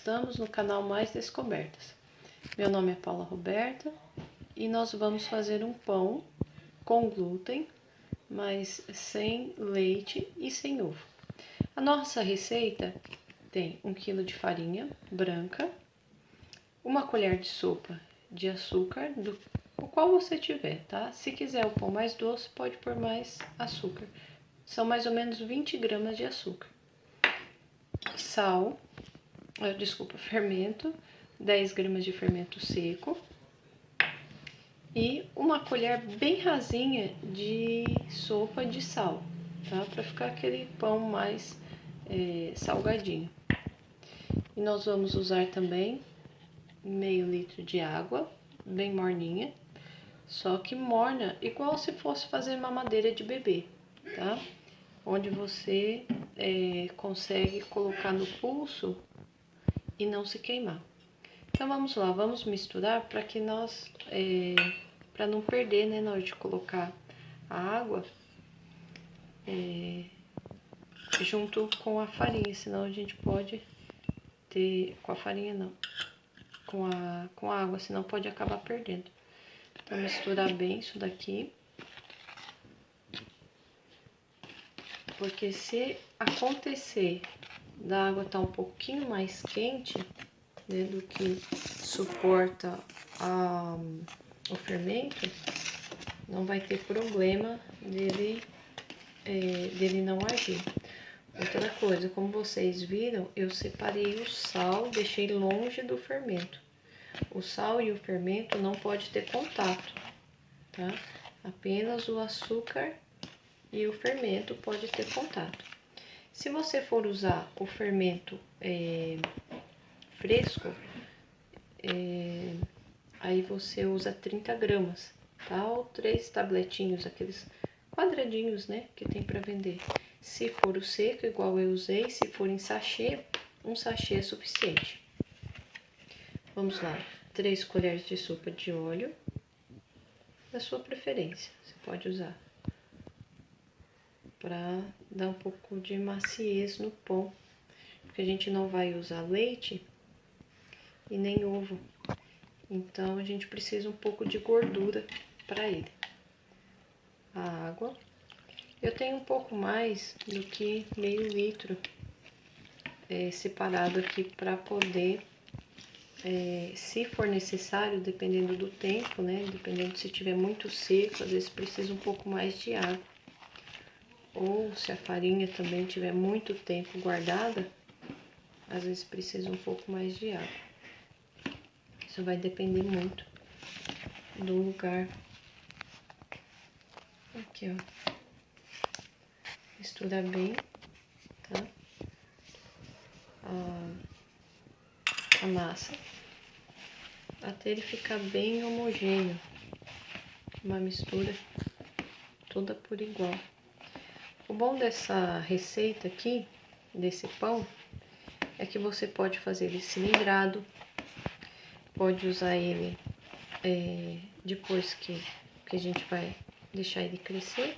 estamos no canal Mais Descobertas. Meu nome é Paula Roberta e nós vamos fazer um pão com glúten, mas sem leite e sem ovo. A nossa receita tem 1 kg de farinha branca, 1 colher de sopa de açúcar, o qual você tiver, tá? Se quiser o pão mais doce, pode pôr mais açúcar. São mais ou menos 20 gramas de açúcar. Sal, fermento, 10 gramas de fermento seco. E 1 colher bem rasinha de sopa de sal, tá? Pra ficar aquele pão mais salgadinho. E nós vamos usar também meio litro de água, bem morninha. Só que morna, igual se fosse fazer mamadeira de bebê, tá? Onde você consegue colocar no pulso e não se queimar. Então vamos lá, vamos misturar para que nós, para não perder, né, na hora de colocar a água junto com a farinha, senão a gente pode ter, com a farinha não, com a água, senão pode acabar perdendo. Então misturar bem isso daqui. Porque se acontecer da água estar um pouquinho mais quente, né, do que suporta o fermento, não vai ter problema dele não agir. Outra coisa, como vocês viram, eu separei o sal, deixei longe do fermento. O sal e o fermento não pode ter contato, tá? Apenas o açúcar e o fermento pode ter contato. Se você for usar o fermento fresco, aí você usa 30 gramas, tá? Ou 3 tabletinhos, aqueles quadradinhos, né, que tem para vender. Se for o seco, igual eu usei, se for em sachê, um sachê é suficiente. Vamos lá, 3 colheres de sopa de óleo, da sua preferência, você pode usar, para dar um pouco de maciez no pão, porque a gente não vai usar leite e nem ovo, então a gente precisa um pouco de gordura para ele. A água, eu tenho um pouco mais do que meio litro separado aqui para poder, se for necessário, dependendo do tempo, né, dependendo se tiver muito seco, às vezes precisa um pouco mais de água. Ou se a farinha também tiver muito tempo guardada, às vezes precisa um pouco mais de água. Isso vai depender muito do lugar. Aqui, ó. Mistura bem, tá? A massa, até ele ficar bem homogêneo. Uma mistura toda por igual. O bom dessa receita aqui, desse pão, é que você pode fazer ele cilindrado, pode usar ele depois que a gente vai deixar ele crescer.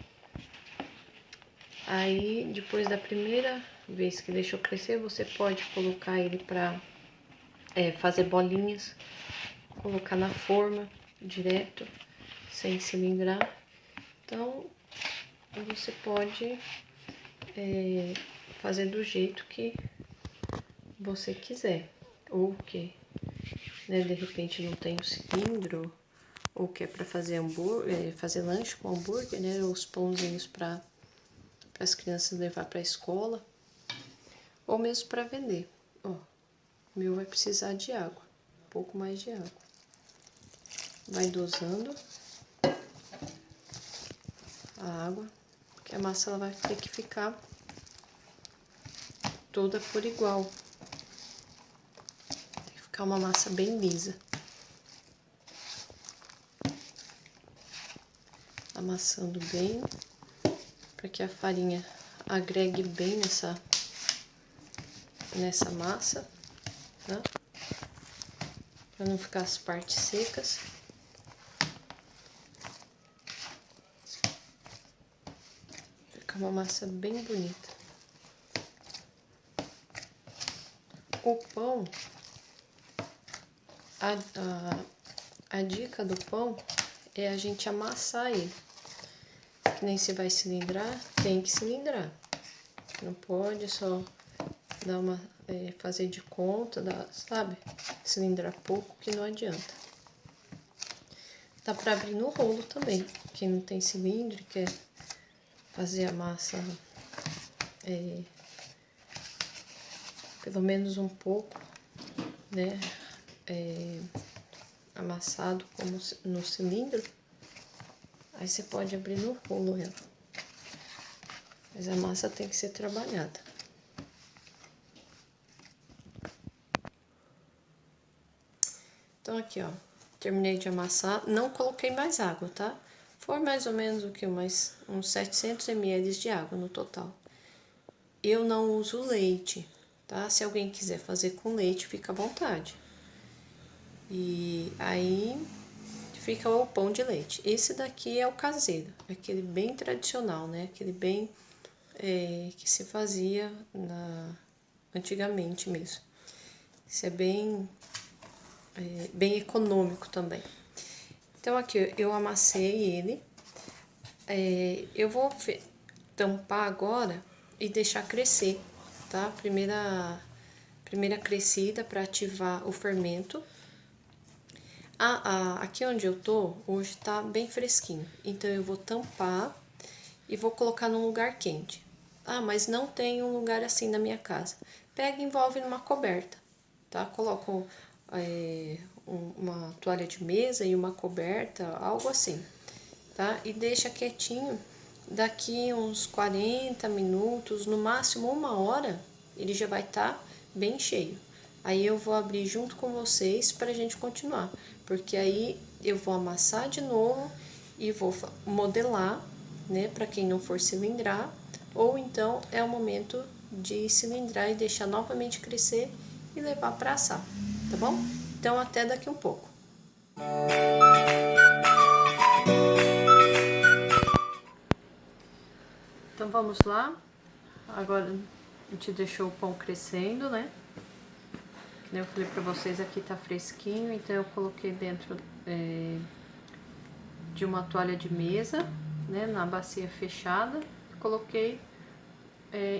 Aí, depois da primeira vez que deixou crescer, você pode colocar ele para fazer bolinhas, colocar na forma direto, sem cilindrar. Então, você pode fazer do jeito que você quiser, ou que, né, de repente não tem um cilindro, ou que é para fazer hambúrguer, fazer lanche com hambúrguer, né, os pãozinhos para as crianças levar para a escola, ou mesmo para vender. Ó, o meu vai precisar de água, um pouco mais de água. Vai dosando a água, porque a massa ela vai ter que ficar toda por igual. Tem que ficar uma massa bem lisa. Amassando bem, para que a farinha agregue bem nessa massa, tá? Para não ficar as partes secas. Fica uma massa bem bonita. O pão, a dica do pão é a gente amassar ele. Que nem se vai cilindrar, tem que cilindrar. Não pode só dar fazer de conta, sabe? Cilindrar pouco que não adianta. Dá pra abrir no rolo também. Quem não tem cilindro e quer fazer a massa pelo menos um pouco, né? Amassado como no cilindro. Aí você pode abrir no rolo ela. Mas a massa tem que ser trabalhada. Então aqui, ó, terminei de amassar, não coloquei mais água, tá? Foi mais ou menos o que? Uns 700 ml de água no total. Eu não uso leite, tá? Se alguém quiser fazer com leite, fica à vontade. E aí fica o pão de leite. Esse daqui é o caseiro, aquele bem tradicional, né? Aquele bem que se fazia antigamente mesmo. Isso é bem econômico também. Então aqui eu amassei ele. Eu vou tampar agora e deixar crescer, tá? Primeira crescida para ativar o fermento. Aqui onde eu tô, hoje tá bem fresquinho. Então eu vou tampar e vou colocar num lugar quente. Mas não tem um lugar assim na minha casa. Pega e envolve numa coberta, tá? Coloco uma toalha de mesa e uma coberta, algo assim, tá? E deixa quietinho. Daqui uns 40 minutos, no máximo 1 hora, ele já vai estar bem cheio. Aí eu vou abrir junto com vocês pra gente continuar, porque aí eu vou amassar de novo e vou modelar, né, para quem não for cilindrar, ou então é o momento de cilindrar e deixar novamente crescer e levar para assar, tá bom? Então até daqui um pouco. Então vamos lá. Agora a gente deixou o pão crescendo, né? Eu falei pra vocês, aqui tá fresquinho, então eu coloquei dentro de uma toalha de mesa, né, na bacia fechada. Coloquei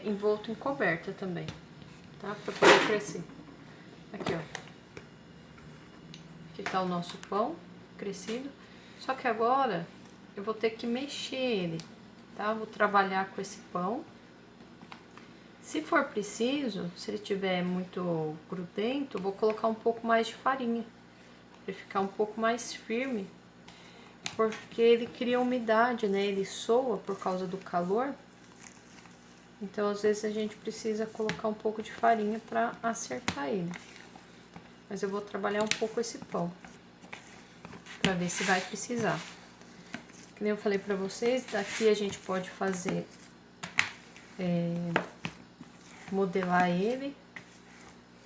envolto em coberta também, tá? Pra poder crescer. Aqui, ó. Aqui tá o nosso pão crescido. Só que agora eu vou ter que mexer ele, tá? Vou trabalhar com esse pão. Se for preciso, se ele tiver muito grudento, vou colocar um pouco mais de farinha, para ficar um pouco mais firme, porque ele cria umidade, né? Ele soa por causa do calor. Então, às vezes a gente precisa colocar um pouco de farinha para acertar ele. Mas eu vou trabalhar um pouco esse pão, para ver se vai precisar. Que nem eu falei para vocês, daqui a gente pode fazer modelar ele,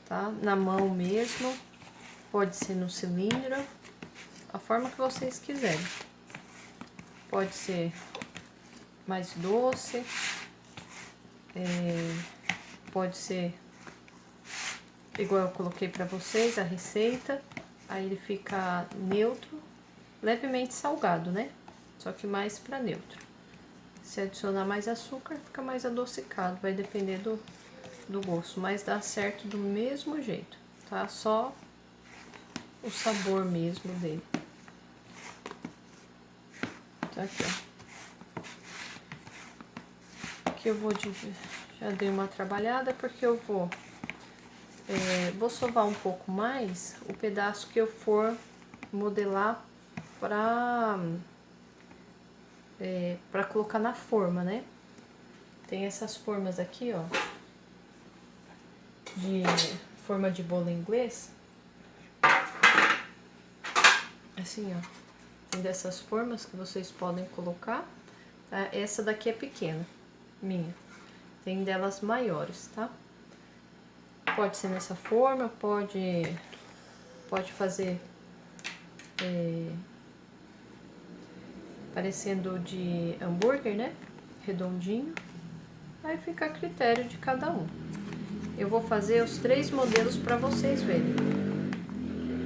tá? Na mão mesmo, pode ser no cilindro, a forma que vocês quiserem. Pode ser mais doce, pode ser igual eu coloquei pra vocês a receita, aí ele fica neutro, levemente salgado, né? Só que mais pra neutro. Se adicionar mais açúcar, fica mais adocicado, vai depender do gosto, mas dá certo do mesmo jeito, tá? Só o sabor mesmo dele. Tá aqui, ó. Aqui eu vou já dei uma trabalhada, porque eu vou sovar um pouco mais o pedaço que eu for modelar pra colocar na forma, né? Tem essas formas aqui, ó, de forma de bolo inglês. Assim, ó. Tem dessas formas que vocês podem colocar, tá? Essa daqui é pequena, minha. Tem delas maiores, tá? Pode ser nessa forma, pode fazer parecendo de hambúrguer, né? Redondinho. Aí fica a critério de cada um. Eu vou fazer os 3 modelos para vocês verem.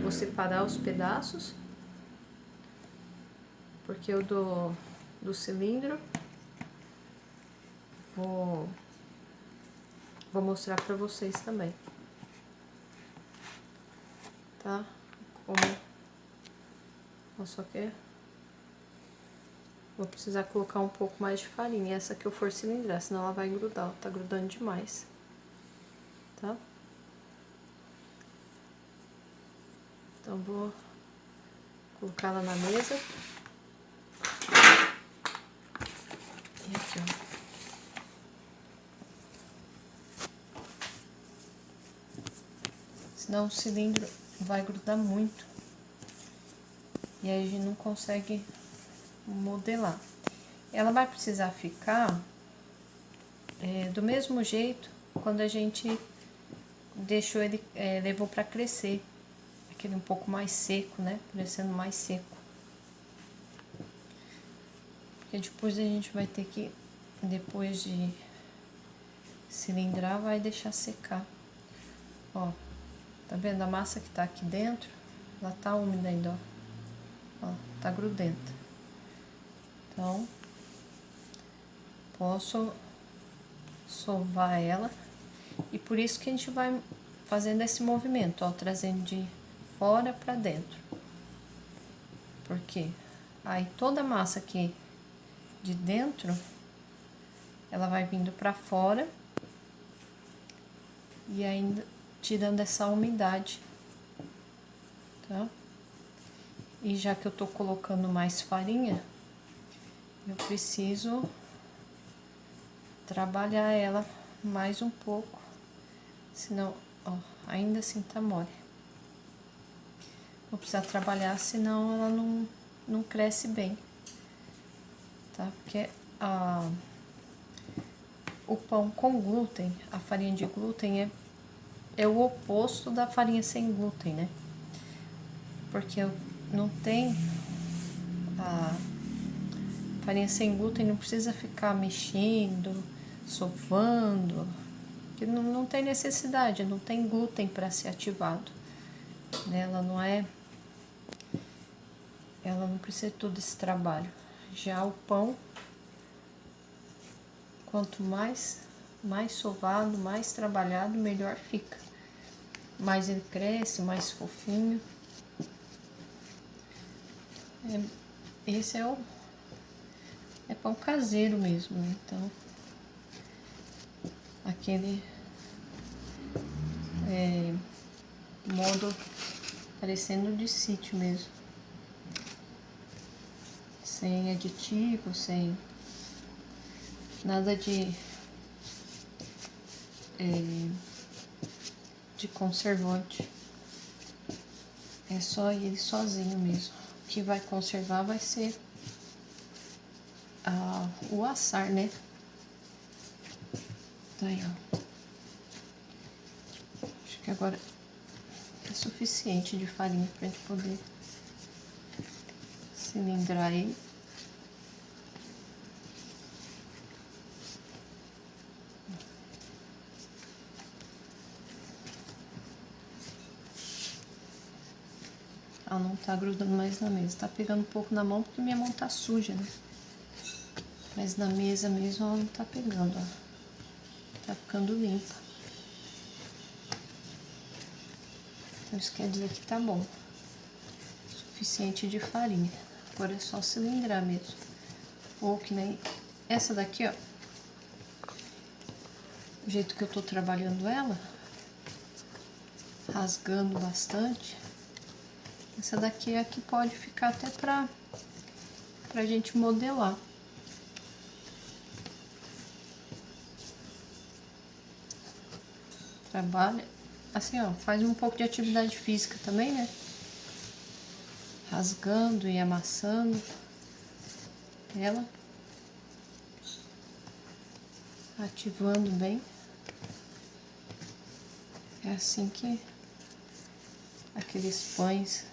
vou separar os pedaços, porque o do cilindro vou mostrar pra vocês também, tá? Só que vou precisar colocar um pouco mais de farinha, essa que eu for cilindrar, senão ela vai grudar, ela tá grudando demais, tá? Então, vou colocar ela na mesa. E aqui, ó. Senão o cilindro vai grudar muito. E aí a gente não consegue modelar. Ela vai precisar ficar do mesmo jeito quando a gente deixou ele, levou para crescer. Aquele um pouco mais seco, né? Parecendo mais seco. Porque depois a gente vai ter que, depois de cilindrar, vai deixar secar. Ó, tá vendo a massa que tá aqui dentro? Ela tá úmida ainda, ó, tá grudenta. Então, posso sovar ela. E por isso que a gente vai fazendo esse movimento, ó, trazendo de fora pra dentro. Porque aí toda a massa aqui de dentro, ela vai vindo pra fora e ainda tirando essa umidade, tá? E já que eu tô colocando mais farinha, eu preciso trabalhar ela mais um pouco, senão, ó, ainda assim tá mole. Vou precisar trabalhar, senão ela não cresce bem, tá? Porque o pão com glúten, a farinha de glúten é o oposto da farinha sem glúten, né? Porque não tem a farinha sem glúten, não precisa ficar mexendo, sovando, que não tem necessidade, não tem glúten para ser ativado, né? Ela não precisa de todo esse trabalho. Já o pão, quanto mais sovado, mais trabalhado, melhor fica. Mais ele cresce, mais fofinho. Esse é pão caseiro mesmo, né? Então, aquele modo parecendo de sítio mesmo. Sem aditivo, sem nada de conservante. É só ele sozinho mesmo. O que vai conservar vai ser o assar, né? Tá aí, ó. Acho que agora é suficiente de farinha pra gente poder cilindrar ele. Ela não tá grudando mais na mesa. Tá pegando um pouco na mão porque minha mão tá suja, né? Mas na mesa mesmo ela não tá pegando, ó. Tá ficando limpa. Então isso quer dizer que tá bom. Suficiente de farinha. Agora é só cilindrar mesmo. Ou que nem essa daqui, ó. O jeito que eu tô trabalhando ela, rasgando bastante. Essa daqui é a que pode ficar até pra gente modelar. Trabalha assim, ó, faz um pouco de atividade física também, né? Rasgando e amassando ela, ativando bem. É assim que aqueles pães,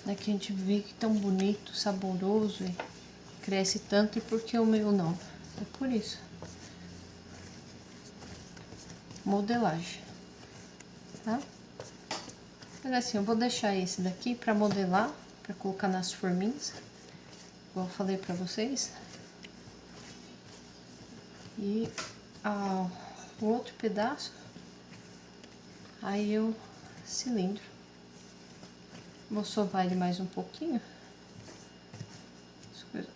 né, que a gente vê que tão bonito, saboroso e cresce tanto, e por que o meu não? É por isso. Modelagem, tá? Mas assim, eu vou deixar esse daqui pra modelar, pra colocar nas forminhas, igual eu falei pra vocês. E o outro pedaço, aí eu cilindro. Vou sovar ele mais um pouquinho.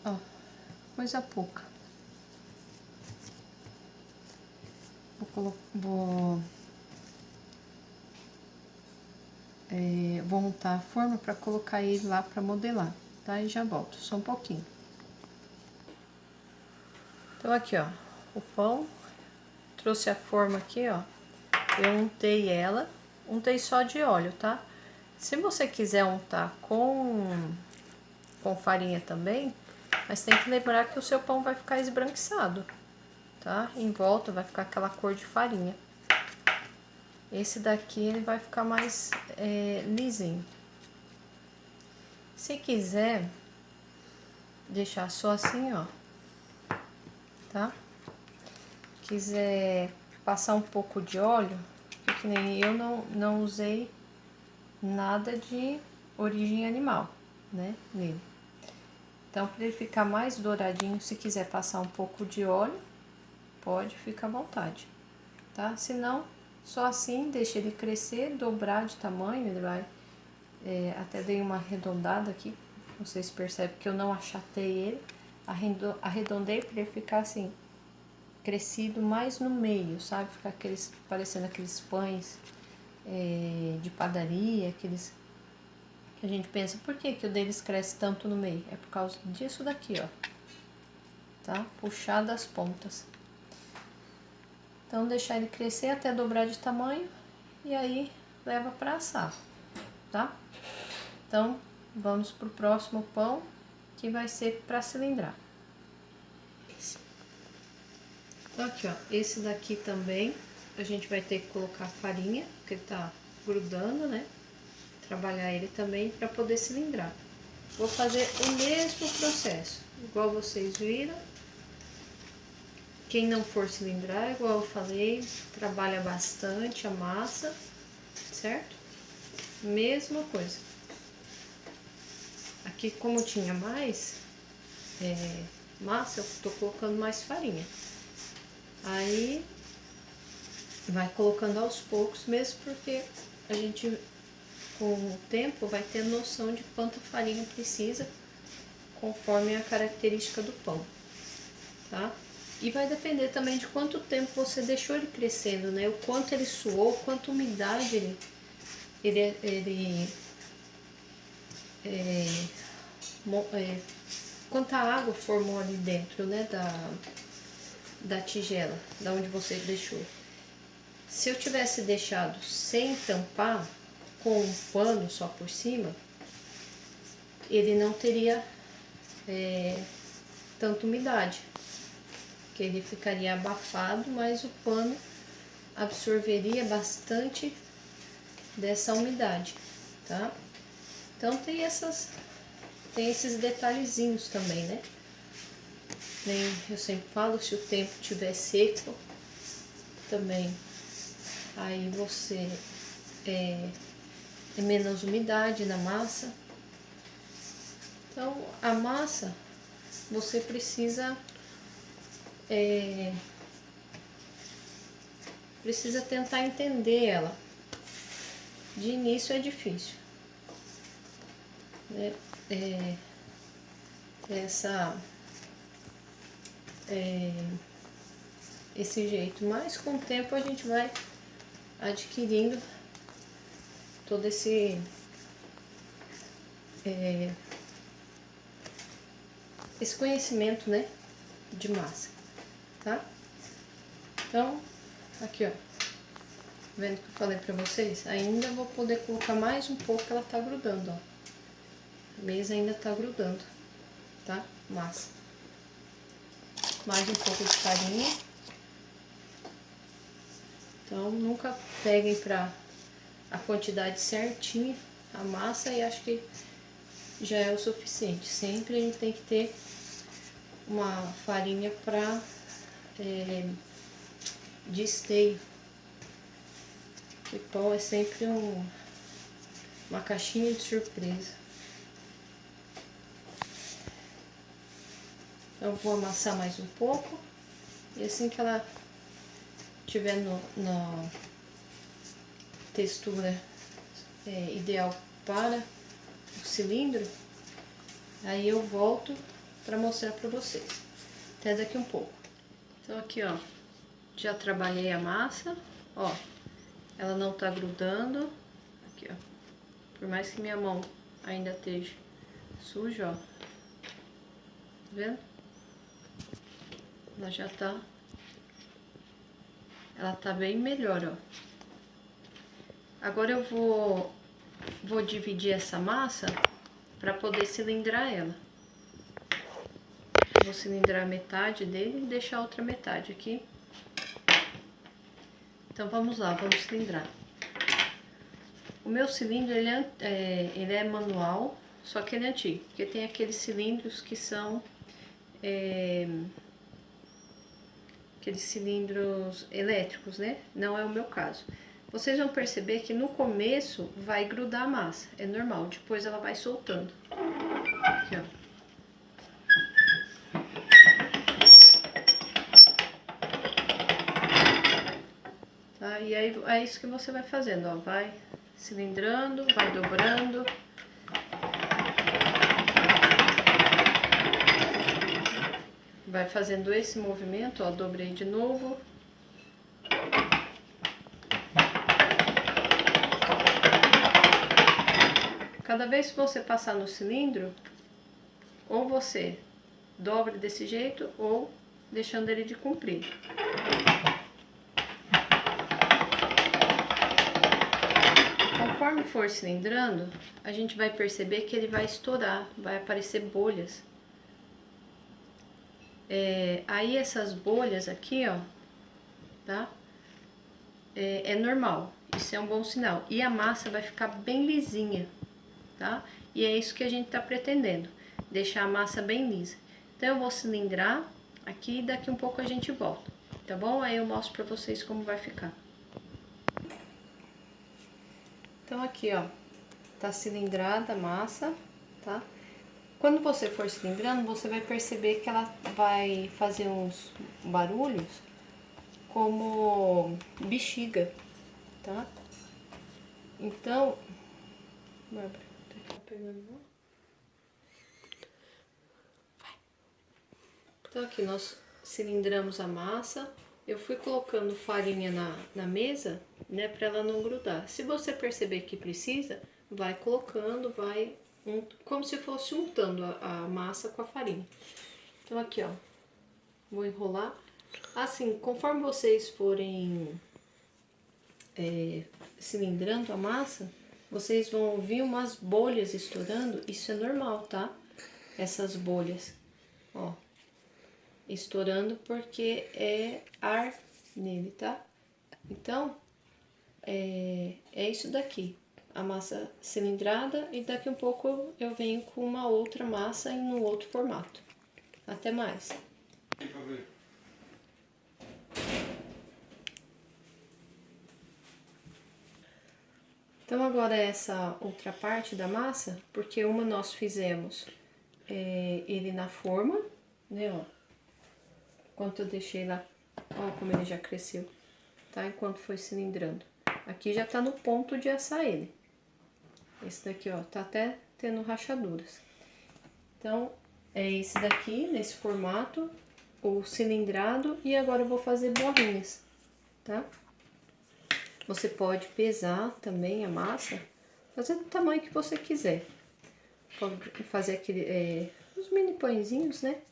Ó, coisa pouca. Vou montar a forma para colocar ele lá para modelar, tá? E já volto, só um pouquinho. Então aqui, ó, o pão, trouxe a forma aqui, ó. Eu untei ela, untei só de óleo, tá? Se você quiser untar com farinha também, mas tem que lembrar que o seu pão vai ficar esbranquiçado, tá? Em volta vai ficar aquela cor de farinha. Esse daqui ele vai ficar mais lisinho. Se quiser deixar só assim, ó, tá? Quiser passar um pouco de óleo, que nem eu não usei nada de origem animal, né, nele. Então, para ele ficar mais douradinho, se quiser passar um pouco de óleo, pode, ficar à vontade, tá? Se não, só assim, deixa ele crescer, dobrar de tamanho, ele vai... até dei uma arredondada aqui, vocês percebem que eu não achatei ele, arredondei para ele ficar assim, crescido mais no meio, sabe? Ficar parecendo aqueles pães de padaria, aqueles que a gente pensa, por que o deles cresce tanto no meio? É por causa disso daqui, ó, tá? Puxar das pontas. Então, deixar ele crescer até dobrar de tamanho e aí leva para assar, tá? Então, vamos pro próximo pão, que vai ser para cilindrar. Então, aqui, ó, esse daqui também a gente vai ter que colocar farinha, porque ele tá grudando, né? Trabalhar ele também para poder cilindrar. Vou fazer o mesmo processo, igual vocês viram. Quem não for cilindrar, igual eu falei, trabalha bastante a massa, certo? Mesma coisa. Aqui, como tinha mais massa, eu tô colocando mais farinha. Aí, vai colocando aos poucos, mesmo porque a gente, com o tempo, vai ter noção de quanta farinha precisa, conforme a característica do pão, tá? E vai depender também de quanto tempo você deixou ele crescendo, né? O quanto ele suou, quanta umidade quanta água formou ali dentro, né? Da tigela, da onde você deixou. Se eu tivesse deixado sem tampar, com um pano só por cima, ele não teria tanta umidade, que ele ficaria abafado, mas o pano absorveria bastante dessa umidade, tá? Então tem esses detalhezinhos também, né? Nem eu sempre falo, se o tempo estiver seco, também aí você é menos umidade na massa. Então a massa você precisa tentar entender ela. De início é difícil, né? Esse jeito, mas com o tempo a gente vai adquirindo todo esse conhecimento, né, de massa, tá? Então, aqui, ó, vendo que eu falei pra vocês, ainda vou poder colocar mais um pouco, ela tá grudando, ó. A mesa ainda tá grudando, tá? Massa. Mais um pouco de farinha. Então, nunca peguem pra a quantidade certinha a massa e acho que já é o suficiente. Sempre a gente tem que ter uma farinha pra de esteio. O pão é sempre uma caixinha de surpresa. Eu vou amassar mais um pouco. E assim que ela tiver na textura ideal para o cilindro, aí eu volto para mostrar para vocês. Até daqui um pouco. Então aqui, ó, já trabalhei a massa, ó, ela não tá grudando, aqui, ó, por mais que minha mão ainda esteja suja, ó, tá vendo? Ela já tá, ela tá bem melhor, ó. Agora eu vou dividir essa massa para poder cilindrar ela. Vou cilindrar metade dele e deixar a outra metade aqui. Então vamos lá, vamos cilindrar. O meu cilindro ele é manual, só que ele é antigo, porque tem aqueles cilindros que são aqueles cilindros elétricos, né? Não é o meu caso. Vocês vão perceber que no começo vai grudar a massa, é normal, depois ela vai soltando. Aqui, ó. Tá? E aí é isso que você vai fazendo, ó, vai cilindrando, vai dobrando. Vai fazendo esse movimento, ó, dobrei de novo. Cada vez que você passar no cilindro, ou você dobra desse jeito, ou deixando ele de comprido. Conforme for cilindrando, a gente vai perceber que ele vai estourar, vai aparecer bolhas. Aí essas bolhas aqui, ó, tá? É normal, isso é um bom sinal. E a massa vai ficar bem lisinha, tá? E é isso que a gente tá pretendendo, deixar a massa bem lisa. Então eu vou cilindrar aqui e daqui um pouco a gente volta, tá bom? Aí eu mostro pra vocês como vai ficar. Então aqui, ó, tá cilindrada a massa, tá? Quando você for cilindrando, você vai perceber que ela vai fazer uns barulhos como bexiga, tá? Então, Bárbara, tá pegando? Vai. Então aqui nós cilindramos a massa. Eu fui colocando farinha na mesa, né, para ela não grudar. Se você perceber que precisa, vai colocando, vai como se fosse untando a massa com a farinha. Então aqui, ó, vou enrolar. Assim, conforme vocês forem cilindrando a massa, vocês vão ouvir umas bolhas estourando. Isso é normal, tá? Essas bolhas, ó, estourando porque é ar nele, tá? Então, é isso daqui, a massa cilindrada, e daqui um pouco eu venho com uma outra massa em um outro formato. Até mais! Então agora essa outra parte da massa, porque uma nós fizemos ele na forma, né, ó. Enquanto eu deixei lá, ó como ele já cresceu, tá? Enquanto foi cilindrando. Aqui já tá no ponto de assar ele. Esse daqui, ó, tá até tendo rachaduras. Então, é esse daqui, nesse formato, o cilindrado, e agora eu vou fazer bolinhas, tá? Você pode pesar também a massa, fazer do tamanho que você quiser. Pode fazer aquele, os mini pãezinhos, né?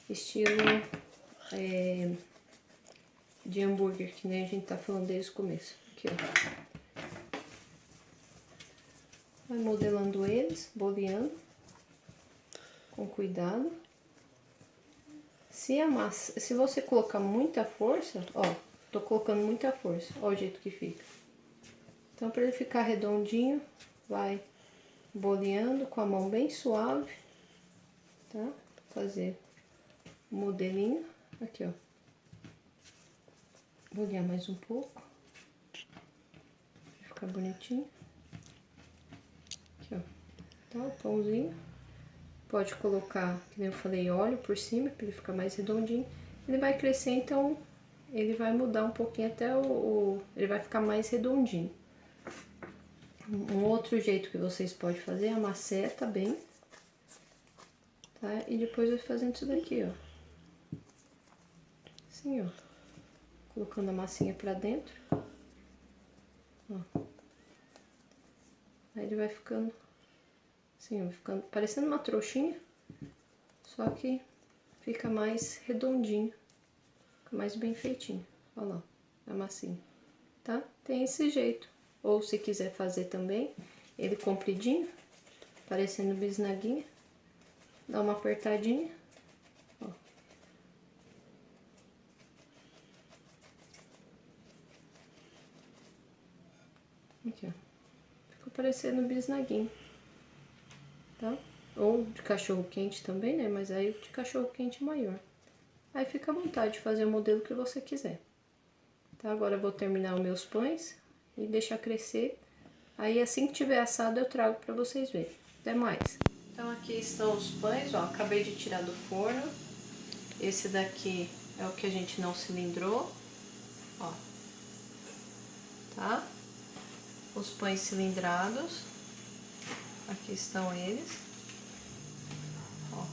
Estilo de hambúrguer, que nem a gente tá falando desde o começo. Aqui, ó. Vai modelando eles, boleando, com cuidado. Se você colocar muita força, ó, tô colocando muita força, ó o jeito que fica. Então, para ele ficar redondinho, vai boleando com a mão bem suave, tá? Fazer um modelinho, aqui, ó. Bolear mais um pouco, pra ficar bonitinho. Aqui, ó. Tá, o pãozinho. Pode colocar, que nem eu falei, óleo por cima, para ele ficar mais redondinho. Ele vai crescer, então ele vai mudar um pouquinho até ele vai ficar mais redondinho. Um outro jeito que vocês podem fazer é amassar também, tá? E depois vai fazendo isso daqui, ó. Assim, ó. Colocando a massinha pra dentro. Ó. Aí ele vai ficando assim, vai ficando parecendo uma trouxinha, só que fica mais redondinho, fica mais bem feitinho. Olha lá, a massinha, tá? Tem esse jeito. Ou se quiser fazer também, ele compridinho, parecendo bisnaguinha, dá uma apertadinha, ó. Aqui, ó. Ficou parecendo bisnaguinho, tá? Ou de cachorro quente também, né? Mas aí o de cachorro quente é maior. Aí fica à vontade de fazer o modelo que você quiser. Tá? Agora eu vou terminar os meus pães e deixar crescer. Aí assim que tiver assado eu trago pra vocês verem. Até mais. Então aqui estão os pães, ó. Acabei de tirar do forno. Esse daqui é o que a gente não cilindrou, ó. Tá? Os pães cilindrados. Aqui estão eles. Ó.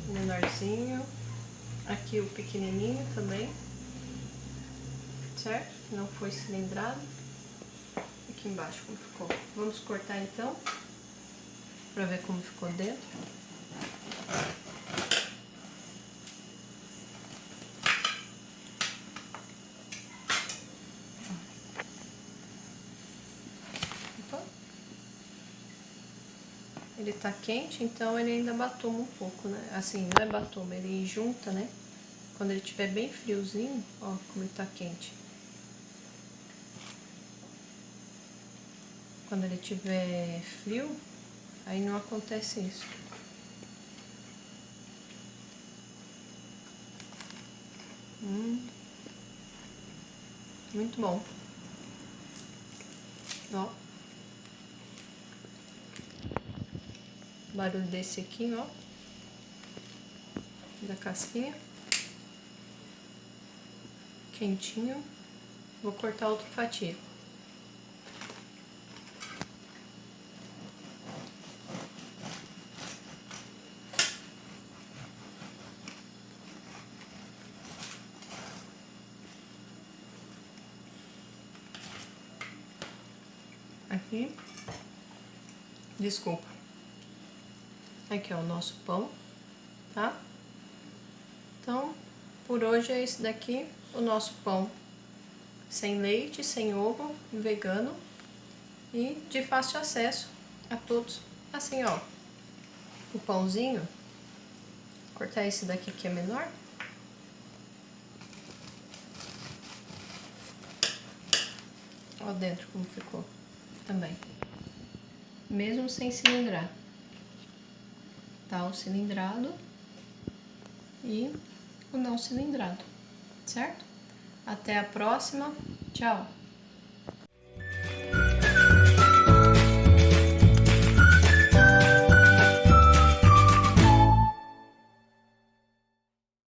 O menorzinho. Aqui o pequenininho também. Certo? Não foi cilindrado. Aqui embaixo como ficou. Vamos cortar então, pra ver como ficou dentro. Opa. Ele tá quente, então ele ainda batoma um pouco, né? Assim, não é batoma, ele junta, né? Quando ele estiver bem friozinho, ó, como ele tá quente. Quando ele tiver frio, aí não acontece isso. Muito bom. Ó. Barulho desse aqui, ó. Da casquinha. Quentinho. Vou cortar outra fatia. Aqui. Desculpa. Aqui é o nosso pão, tá? Então, por hoje é esse daqui, o nosso pão. Sem leite, sem ovo, vegano e de fácil acesso a todos. Assim, ó. O pãozinho. Vou cortar esse daqui que é menor. Ó dentro como ficou também. Mesmo sem cilindrar. Tá o cilindrado e o não cilindrado, certo? Até a próxima. Tchau!